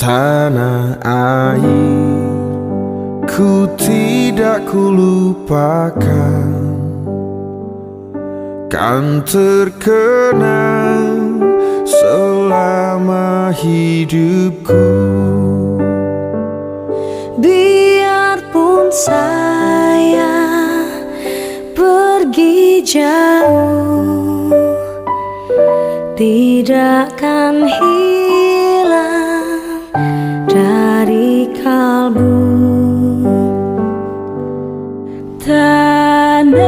Tanah air ku tidak kulupakan, kan terkenang selama hidupku. Biarpun saya pergi jauh, tidak akan hilang dari kalbu. Tanahku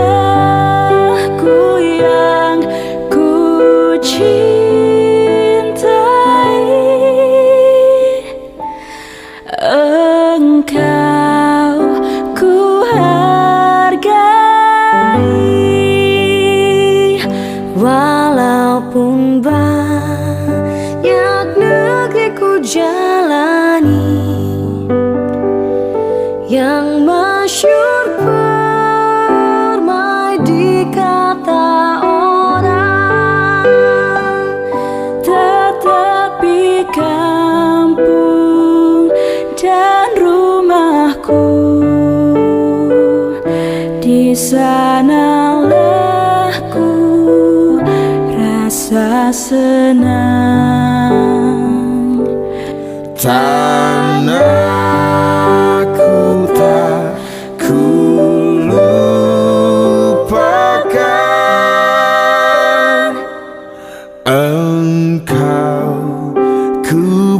yang ku cintai, engkau ku hargai. Walaupun banyak negeri ku jalani, yang masyhur permai di kata orang, tetapi kampung dan rumahku, di sanalah ku rasa senang. Tanahku tak kulupakan, engkau ku